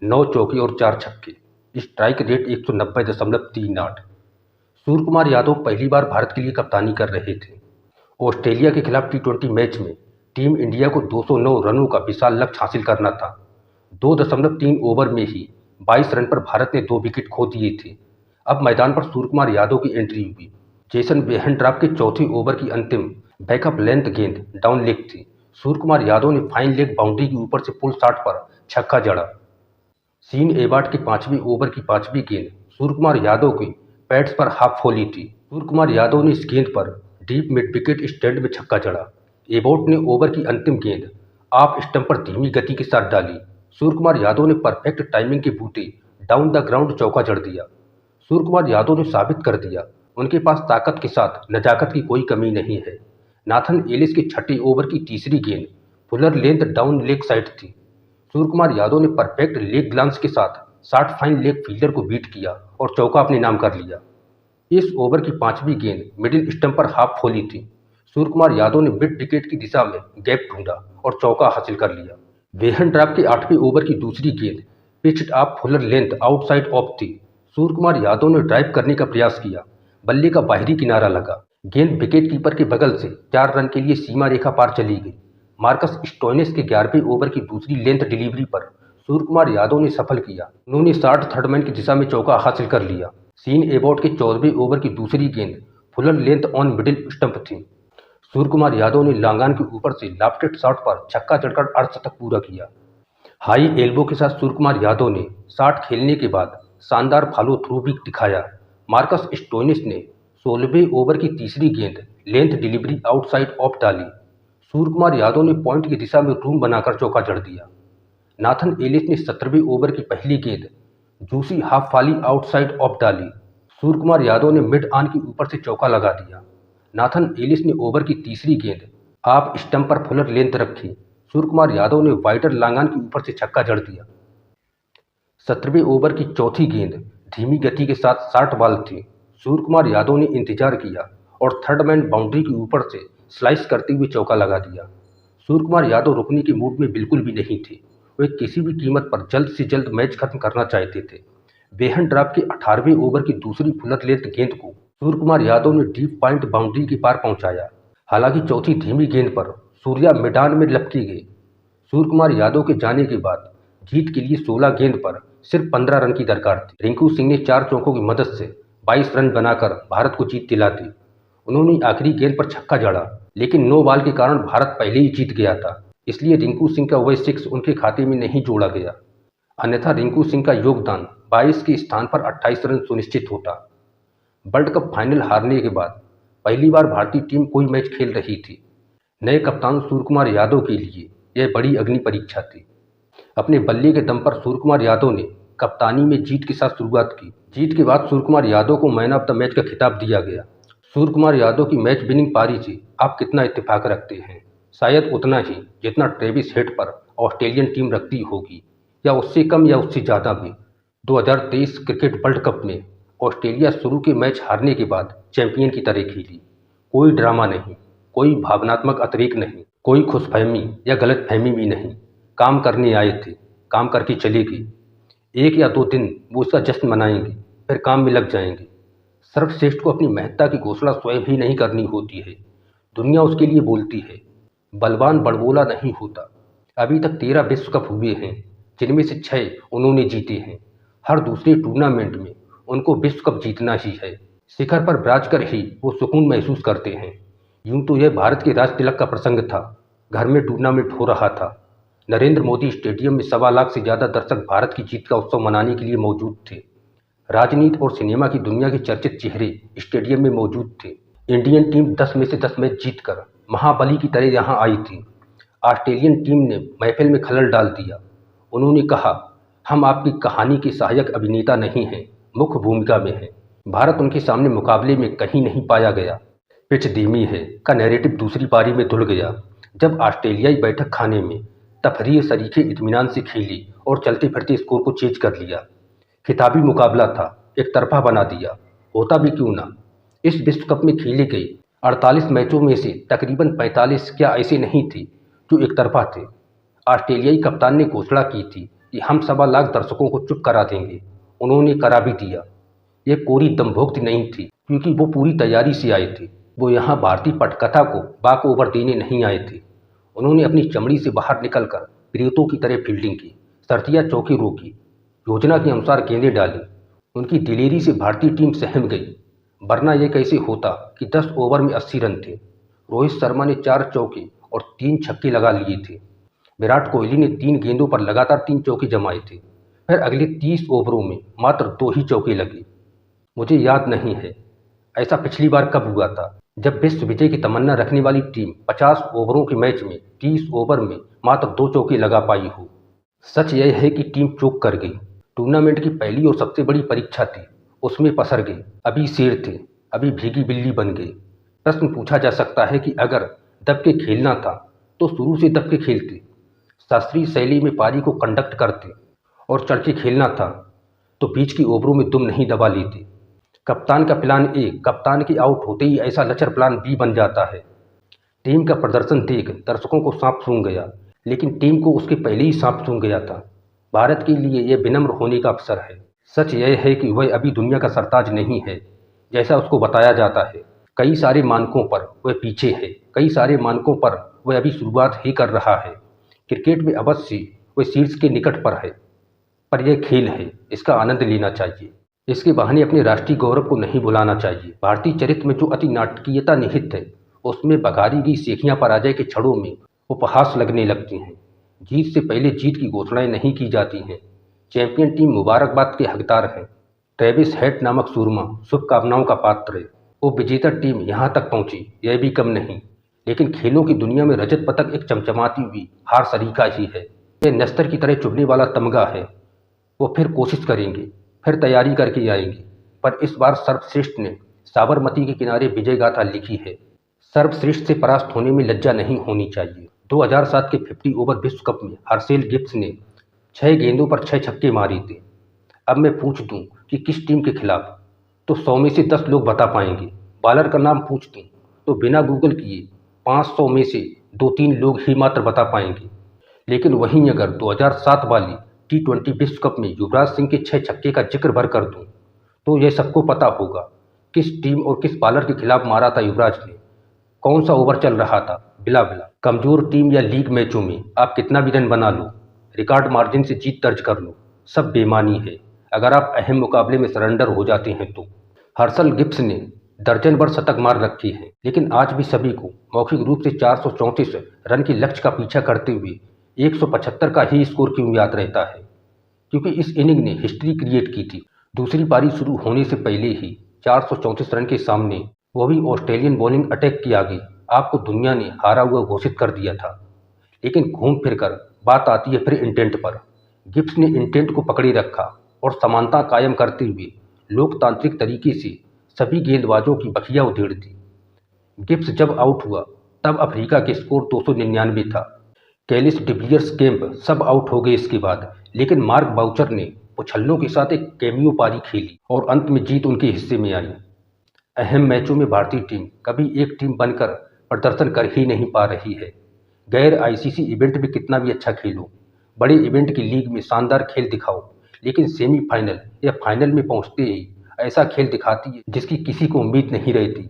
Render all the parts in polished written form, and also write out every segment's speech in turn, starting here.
9 चौके और 4 छक्के। Strike rate 190.38। सूर्यकुमार यादव पहली बार भारत के लिए कप्तानी कर रहे थे। ऑस्ट्रेलिया के खिलाफ T20 मैच में टीम इंडिया को 209 रनों का विशाल लक्ष्य हासिल करना था। 2.3 ओवर में ही 22 रन पर भारत ने 2 विकेट खो दिए थे। अब मैदान पर सूर्यकुमार यादव की एंट्री हुई। जेसन बेहनड्राप के चौथे ओवर की अंतिम बैकअप लेंथ गेंद डाउन लेग थी। सूर्यकुमार यादव ने फाइन लेग बाउंड्री के ऊपर से पुल शॉट पर छक्का जड़ा। सीन एबार्ट के 5वें ओवर की 5वीं गेंद सूर्यकुमार यादव के पैड्स पर हाफ फॉली थी। सूर्यकुमार यादव ने इस गेंद पर डीप मिड विकेट स्टैंड में छक्का जड़ा। एबॉट ने ओवर की अंतिम गेंद ऑफ स्टंप पर धीमी गति के साथ डाली। सूर्यकुमार यादव ने परफेक्ट टाइमिंग के बूते डाउन द ग्राउंड चौका जड़ दिया। सूर्यकुमार यादव ने साबित कर दिया उनके पास ताकत के साथ नजाकत की कोई कमी नहीं है। नाथन एलिस के छठे ओवर की तीसरी गेंद Fuller length down leg side थी। सूर्यकुमार यादव ने परफेक्ट लेग ग्लांस के साथ 60 फाइन लेग फील्डर को बीट किया और चौका अपने नाम कर लिया। इस ओवर की 5वीं गेंद मिडिल स्टंप पर हाफ फॉली थी। सूर्यकुमार यादव ने मिड विकेट की दिशा में गैप ढूंढा और चौका हासिल कर लिया। बेहनड्राप के 8वें ओवर की दूसरी गेंद pitched of Fuller length outside of थी। सूर्यकुमार यादव ने ड्राइव करने का प्रयास किया, बल्ले का बाहरी किनारा लगा। गेंद विकेट कीपर के बगल से 4 रन के लिए सीमा रेखा पार चली गई। मार्कस स्टोइनिस के 11वें ओवर की दूसरी लेंथ डिलीवरी पर सूर्यकुमार यादव ने सफल किया। उन्होंने 60 थर्ड मैन की दिशा में चौका हासिल कर लिया। सीन एबॉट के 14वें ओवर की दूसरी गेंद Fuller length on middle stump थी। सूर्यकुमार यादव ने लांगान के ऊपर से लॉफ्टेड शॉट पर छक्का जड़कर अर्धशतक पूरा किया। हाई एल्बो के साथ सूर्यकुमार यादव ने 60 खेलने के बाद शानदार फॉलो थ्रू भी दिखाया। मार्कस स्टोइनिस ने 16वें ओवर की तीसरी गेंद लेंथ डिलीवरी आउटसाइड ऑफ डाली। सूर्यकुमार यादव ने पॉइंट की दिशा में रूम बनाकर चौका जड़ दिया। नाथन एलिस ने 17वें ओवर की पहली गेंद juicy half Fali outside of डाली। सूर्यकुमार यादव ने मिड ऑन के ऊपर से चौका लगा दिया। नाथन एलिस ने ओवर की तीसरी गेंद ऑफ स्टंप पर फुलर लेंथ रखी। सूर्यकुमार यादव ने वाइडर लांगान के ऊपर से छक्का जड़ दिया। 17वें ओवर की चौथी गेंद धीमी गति के साथ शॉर्ट बॉल थी। सूर्यकुमार यादव ने इंतजार किया और थर्ड मैन बाउंड्री के ऊपर से स्लाइस करते हुए चौका लगा दिया। सूर्यकुमार यादव रुकने के मूड में बिल्कुल भी नहीं थे। वे किसी भी कीमत पर जल्द से जल्द मैच खत्म करना चाहते थे। बेहनड्राप के 18वें ओवर की दूसरी फुलर लेंथ गेंद को सूर्यकुमार यादव ने डीप पॉइंट बाउंड्री के पार पहुंचाया। हालांकि चौथी धीमी गेंद पर सूर्या मैदान में लपकी गए। सूर्यकुमार यादव के जाने के बाद जीत के लिए 16 गेंद पर सिर्फ 15 रन की दरकार थी। रिंकू सिंह ने 4 चौकों की मदद से 22 रन बनाकर भारत को जीत दिला दी। उन्होंने आखिरी गेंद पर छक्का जड़ा, लेकिन नो बॉल के कारण भारत पहले ही जीत गया था, इसलिए रिंकू सिंह का वह 6 उनके खाते में नहीं जोड़ा गया। अन्यथा रिंकू सिंह का योगदान 22 के स्थान पर 28 रन सुनिश्चित होता। वर्ल्ड कप फाइनल हारने के बाद पहली बार भारतीय टीम कोई मैच खेल रही थी। नए कप्तान सूर्यकुमार यादव के लिए यह बड़ी अग्नि परीक्षा थी। अपने बल्ले के दम पर सूर्यकुमार यादव ने कप्तानी में जीत के साथ शुरुआत की। जीत के बाद सूर्यकुमार यादव को मैन ऑफ द मैच का खिताब दिया गया। सूर्यकुमार यादव की मैच विनिंग पारी से आप कितना इत्तेफाक रखते हैं? शायद उतना ही जितना ट्रेविस हेड पर ऑस्ट्रेलियन टीम रखती होगी, या उससे कम या उससे ज़्यादा भी। 2023 क्रिकेट वर्ल्ड कप में ऑस्ट्रेलिया शुरू के मैच हारने के बाद चैंपियन की तरह खेली। कोई ड्रामा नहीं, कोई भावनात्मक अतिरेक नहीं, कोई खुशफहमी या गलतफहमी भी नहीं। काम करने आए थे, काम करके चले गए। 1 या 2 दिन वो उसका जश्न मनाएंगे, फिर काम में लग जाएंगे। सर्वश्रेष्ठ को अपनी महत्ता की घोषणा स्वयं ही नहीं करनी होती है, दुनिया उसके लिए बोलती है। बलवान बड़बोला नहीं होता। अभी तक 13 विश्व कप हुए हैं, जिनमें से 6 उन्होंने जीते हैं। हर दूसरे टूर्नामेंट में उनको विश्व कप जीतना ही है। शिखर पर विराज कर ही वो सुकून महसूस करते हैं। यूं तो यह भारत के राज तिलक का प्रसंग था। घर में टूर्नामेंट हो रहा था। नरेंद्र मोदी स्टेडियम में 1.25 लाख से ज़्यादा दर्शक भारत की जीत का उत्सव मनाने के लिए मौजूद थे। राजनीति और सिनेमा की दुनिया के चर्चित चेहरे स्टेडियम में मौजूद थे। इंडियन टीम 10 में से 10 मैच जीतकर महाबली की तरह यहाँ आई थी। ऑस्ट्रेलियन टीम ने महफिल में खलल डाल दिया। उन्होंने कहा, हम आपकी कहानी के सहायक अभिनेता नहीं हैं, मुख्य भूमिका में हैं। भारत उनके सामने मुकाबले में कहीं नहीं पाया गया। पिच धीमी है का नैरेटिव दूसरी पारी में धुल गया, जब ऑस्ट्रेलियाई बैठक खाने में तफरीह सरीखे इत्मीनान से खेली और चलते फिरते स्कोर को चेज कर लिया। खिताबी मुकाबला था, एक तरफा बना दिया। होता भी क्यों ना। इस विश्व कप में खेले गए 48 मैचों में से तकरीबन 45 क्या ऐसे नहीं थे जो एक तरफा थे। ऑस्ट्रेलियाई कप्तान ने घोषणा की थी कि हम 1.25 लाख दर्शकों को चुप करा देंगे। उन्होंने करा भी दिया। ये कोरी दमभोक्ति नहीं थी, क्योंकि वो पूरी तैयारी से आए थे। वो यहाँ भारतीय पटकथा को बाक ओवर देने नहीं आए थे। उन्होंने अपनी चमड़ी से बाहर निकलकर प्रेतों की तरह फील्डिंग की, सर्तिया चौके रोकी, योजना के अनुसार गेंदें डाली। उनकी दिलेरी से भारतीय टीम सहम गई, वरना यह कैसे होता कि 10 ओवर में 80 रन थे। रोहित शर्मा ने 4 चौके और 3 छक्के लगा लिए थे। विराट कोहली ने 3 गेंदों पर लगातार 3 चौके जमाए थे। फिर अगले 30 ओवरों में मात्र 2 ही चौके लगे। मुझे याद नहीं है ऐसा पिछली बार कब हुआ था, जब विश्व विजय की तमन्ना रखने वाली टीम 50 ओवरों के मैच में 30 ओवर में मात्र 2 चौके लगा पाई हो। सच यह है कि टीम चूक कर गई। टूर्नामेंट की पहली और सबसे बड़ी परीक्षा थी, उसमें पसर गए। अभी शेर थे, अभी भीगी बिल्ली बन गए। प्रश्न पूछा जा सकता है कि अगर दब के खेलना था तो शुरू से दब के खेलते, शास्त्रीय शैली में पारी को कंडक्ट करते, और चढ़ के खेलना था तो बीच की ओवरों में दुम नहीं दबा लेते। कप्तान का प्लान ए कप्तान के आउट होते ही ऐसा लचर प्लान बी बन जाता है। टीम का प्रदर्शन देख दर्शकों को सांप सूंघ गया, लेकिन टीम को उसके पहले ही सांप सूंघ गया था। भारत के लिए यह विनम्र होने का अवसर है। सच यह है कि वह अभी दुनिया का सरताज नहीं है जैसा उसको बताया जाता है। कई सारे मानकों पर वह पीछे है, कई सारे मानकों पर वह अभी शुरुआत ही कर रहा है। क्रिकेट में अवश्य वह शीर्ष के निकट पर है, पर यह खेल है, इसका आनंद लेना चाहिए। इसके बहाने अपने राष्ट्रीय गौरव को नहीं भुलाना चाहिए। भारतीय चरित्र में जो अति नाटकीयता निहित है, उसमें बघारी गई सेखियां पराजय के क्षणों में उपहास लगने लगती हैं। जीत से पहले जीत की घोषणाएं नहीं की जाती हैं। चैंपियन टीम मुबारकबाद के हकदार हैं। ट्रेविस हेड नामक सूरमा शुभकामनाओं का पात्र है। वो विजेता टीम यहाँ तक पहुंची, यह भी कम नहीं। लेकिन खेलों की दुनिया में रजत पदक एक चमचमाती हुई हार सरीखा ही है। यह नस्तर की तरह चुभने वाला तमगा है। वो फिर कोशिश करेंगे, फिर तैयारी करके आएंगे, पर इस बार सर्वश्रेष्ठ ने साबरमती के किनारे विजय गाथा लिखी है। सर्वश्रेष्ठ से परास्त होने में लज्जा नहीं होनी चाहिए। 2007 के 50 ओवर विश्व कप में हर्षेल गिब्स ने 6 गेंदों पर 6 छक्के मारे थे। अब मैं पूछ दूं कि किस टीम के खिलाफ, तो 100 में से 10 लोग बता पाएंगे। बॉलर का नाम पूछ दूं तो बिना गूगल किए 500 में से 2-3 लोग ही मात्र बता पाएंगे। लेकिन वहीं अगर 2007 वाली T20 विश्व कप में युवराज सिंह के 6 छक्के का जिक्र भर कर दूं तो यह सबको पता होगा किस टीम और किस बॉलर के खिलाफ मारा था युवराज ने, कौन सा ओवर चल रहा था। बिला बिला कमजोर टीम या लीग मैचों में आप कितना भी रन बना लो, रिकॉर्ड मार्जिन से जीत दर्ज कर लो, सब बेमानी है अगर आप अहम मुकाबले में सरेंडर हो जाते हैं तो। हर्षल गिब्स ने दर्जन भर शतक मार रखी है, लेकिन आज भी सभी को मौखिक रूप से 434 रन के लक्ष्य का पीछा करते हुए 175 का ही स्कोर क्यों याद रहता है, क्योंकि इस इनिंग ने हिस्ट्री क्रिएट की थी। दूसरी पारी शुरू होने से पहले ही 434 रन के सामने, वो भी ऑस्ट्रेलियन बॉलिंग अटैक के आगे, आपको दुनिया ने हारा हुआ घोषित कर दिया था। लेकिन घूम फिर कर बात आती है फिर इंटेंट पर। गिब्स ने इंटेंट को पकड़े रखा और समानता कायम करते हुए लोकतांत्रिक तरीके से सभी गेंदबाजों की बखिया उधेड़ दी। गिब्स जब आउट हुआ तब अफ्रीका के स्कोर 299 था। कैलिस डिविलियर्स कैंप सब आउट हो गए इसके बाद, लेकिन मार्क बाउचर ने उछल्लों के साथ एक कैमियो पारी खेली और अंत में जीत उनके हिस्से में आई। अहम मैचों में भारतीय टीम कभी एक टीम बनकर प्रदर्शन कर ही नहीं पा रही है। गैर आईसीसी इवेंट में कितना भी अच्छा खेलो, बड़े इवेंट की लीग में शानदार खेल दिखाओ, लेकिन सेमीफाइनल या फाइनल में पहुंचते ही ऐसा खेल दिखाती है जिसकी किसी को उम्मीद नहीं रहती।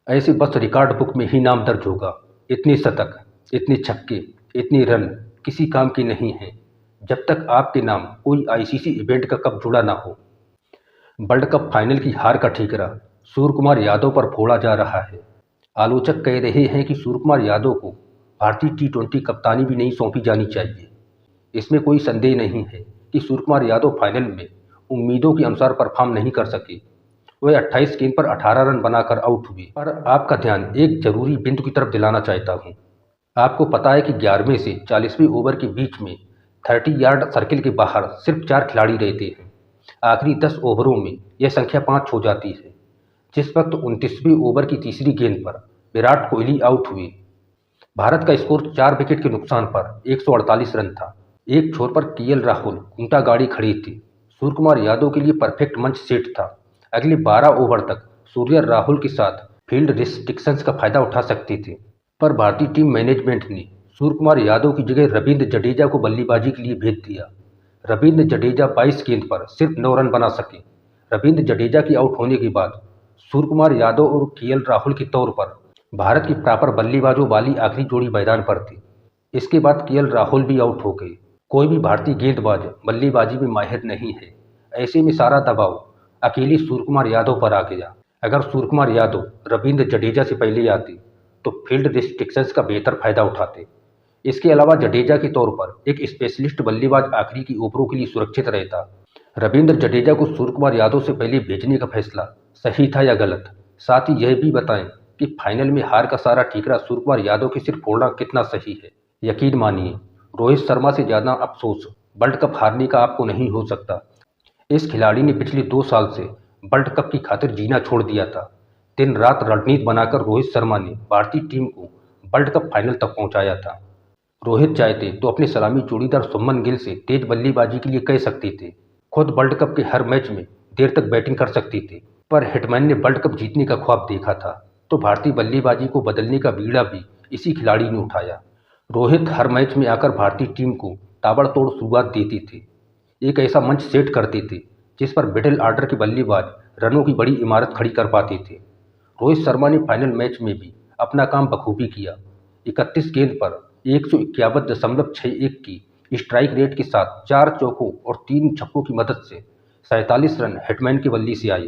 ऐसे बस रिकॉर्ड बुक में ही नाम दर्ज होगा। इतने शतक, इतने छक्के, इतने रन किसी काम के नहीं हैं जब तक आपके नाम कोई आईसीसी इवेंट का कप जुड़ा ना हो। वर्ल्ड कप फाइनल की हार का ठीकरा सूर्य कुमार यादव पर फोड़ा जा रहा है। आलोचक कह रहे हैं कि सूर्य कुमार यादव को भारतीय T20 कप्तानी भी नहीं सौंपी जानी चाहिए। इसमें कोई संदेह नहीं है कि सूर्य कुमार यादव फाइनल में उम्मीदों के अनुसार परफॉर्म नहीं कर सके। वह 28 गेंद पर 18 रन बनाकर आउट हुए। पर आपका ध्यान एक जरूरी बिंदु की तरफ दिलाना चाहता हूँ। आपको पता है कि 11वें से 40वें ओवर के बीच में 30 यार्ड सर्किल के बाहर सिर्फ 4 खिलाड़ी रहते हैं। आखिरी 10 ओवरों में यह संख्या 5 हो जाती है। जिस वक्त 29वें ओवर की तीसरी गेंद पर विराट कोहली आउट हुए, भारत का स्कोर 4 विकेट के नुकसान पर 148 रन था। एक छोर पर केएल राहुल घूंटा गाड़ी खड़े थे। सूर्य कुमार यादव के लिए परफेक्ट मंच सेट था। अगले 12 ओवर तक सूर्या राहुल के साथ फील्ड रिस्ट्रिक्शंस का फायदा उठा सकते थे, पर भारतीय टीम मैनेजमेंट ने सूर्य कुमार यादव की जगह रविंद्र जडेजा को बल्लेबाजी के लिए भेज दिया। रविंद्र जडेजा 22 गेंद पर सिर्फ 9 रन बना सके। रविंद्र जडेजा की आउट होने के बाद सूर्य कुमार यादव और केएल राहुल के तौर पर भारत की प्रॉपर बल्लेबाजों वाली आखिरी जोड़ी मैदान पर थी। इसके बाद केएल राहुल भी आउट हो गए। कोई भी भारतीय गेंदबाज बल्लेबाजी में माहिर नहीं है। ऐसे में सारा दबाव अकेले सूर्य कुमार यादव पर आ गया। अगर सूर्य कुमार यादव रविंद्र जडेजा से पहले आते तो फील्ड रिस्ट्रिक्शंस का बेहतर फायदा उठाते। इसके अलावा जडेजा के तौर पर एक स्पेशलिस्ट बल्लेबाज आखिरी की ओवरों के लिए सुरक्षित रहता। रविंद्र जडेजा को सूर्य कुमार यादव से पहले भेजने का फैसला सही था या गलत? साथ ही यह भी बताएं कि फाइनल में हार का सारा ठीकरा सूर्य कुमार यादव के सिर फोड़ना कितना सही है। यकीन मानिए, रोहित शर्मा से ज़्यादा अफसोस वर्ल्ड कप हारने का आपको नहीं हो सकता। इस खिलाड़ी ने पिछले 2 साल से वर्ल्ड कप की खातिर जीना छोड़ दिया था। दिन रात रणनीति बनाकर रोहित शर्मा ने भारतीय टीम को वर्ल्ड कप फाइनल तक पहुंचाया था। रोहित चाहते तो अपने सलामी जोड़ीदार शुभमन गिल से तेज बल्लेबाजी के लिए कह सकते थे। खुद वर्ल्ड कप के हर मैच में देर तक बैटिंग कर सकते थे। पर हिटमैन ने वर्ल्ड कप जीतने का ख्वाब देखा था, तो भारतीय बल्लेबाजी को बदलने का बीड़ा भी इसी खिलाड़ी ने उठाया। रोहित हर मैच में आकर भारतीय टीम को ताबड़तोड़ शुरुआत देते थे। एक ऐसा मंच सेट करते थे जिस पर मिडिल ऑर्डर के बल्लेबाज रनों की बड़ी इमारत खड़ी कर पाते थे। रोहित शर्मा ने फाइनल मैच में भी अपना काम बखूबी किया। 31 गेंद पर 151.61 की स्ट्राइक रेट के साथ 4 चौकों और 3 छक्कों की मदद से 47 रन हिटमैन के बल्ले से आए।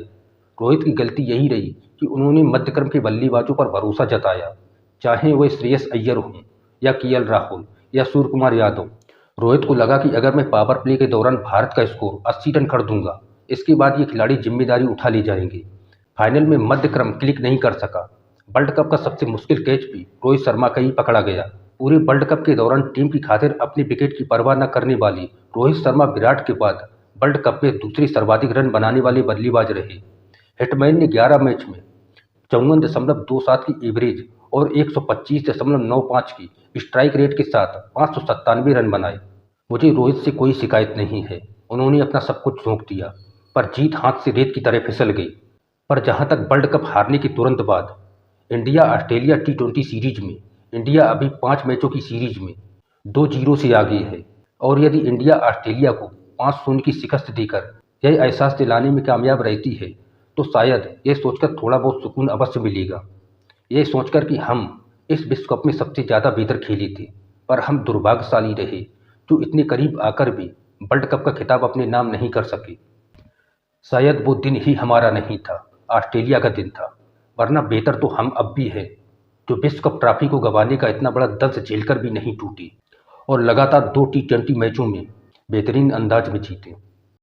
रोहित की गलती यही रही कि उन्होंने मध्यक्रम के बल्लेबाजों पर भरोसा जताया, चाहे वह श्रेयस अय्यर हों या केएल राहुल या सूर्य कुमार यादव। रोहित को लगा कि अगर मैं पावर प्ले के दौरान भारत का स्कोर 80 रन कर दूंगा, इसके बाद ये खिलाड़ी जिम्मेदारी उठा ले जाएंगे। फाइनल में मध्यक्रम क्लिक नहीं कर सका। वर्ल्ड कप का सबसे मुश्किल कैच भी रोहित शर्मा का ही पकड़ा गया। पूरे वर्ल्ड कप के दौरान टीम की खातिर अपने विकेट की परवाह न करने वाले रोहित शर्मा विराट के बाद वर्ल्ड कप में दूसरे सर्वाधिक रन बनाने वाले बल्लेबाज रहे। हिटमैन ने 11 मैच में 54.27 की एवरेज और 125.95 की स्ट्राइक रेट के साथ 597 रन बनाए। मुझे रोहित से कोई शिकायत नहीं है, उन्होंने अपना सब कुछ झोंक दिया, पर जीत हाथ से रेत की तरह फिसल गई। पर जहां तक वर्ल्ड कप हारने के तुरंत बाद इंडिया ऑस्ट्रेलिया T20 सीरीज में इंडिया अभी 5 मैचों की सीरीज में 2-0 से आगे है। और यदि इंडिया ऑस्ट्रेलिया को 5-0 की शिकस्त देकर यह एहसास दिलाने में कामयाब रहती है तो शायद यह सोचकर थोड़ा बहुत सुकून अवश्य मिलेगा। यह सोचकर कि हम इस विश्व कप में सबसे ज़्यादा बेहतर खेले थे, पर हम दुर्भाग्यशाली रहे जो इतने करीब आकर भी वर्ल्ड कप का खिताब अपने नाम नहीं कर सके। शायद वो दिन ही हमारा नहीं था, ऑस्ट्रेलिया का दिन था, वरना बेहतर तो हम अब भी हैं जो विश्व कप ट्रॉफी को गंवाने का इतना बड़ा दर्द झेलकर भी नहीं टूटे और लगातार 2 T20 मैचों में बेहतरीन अंदाज में जीते।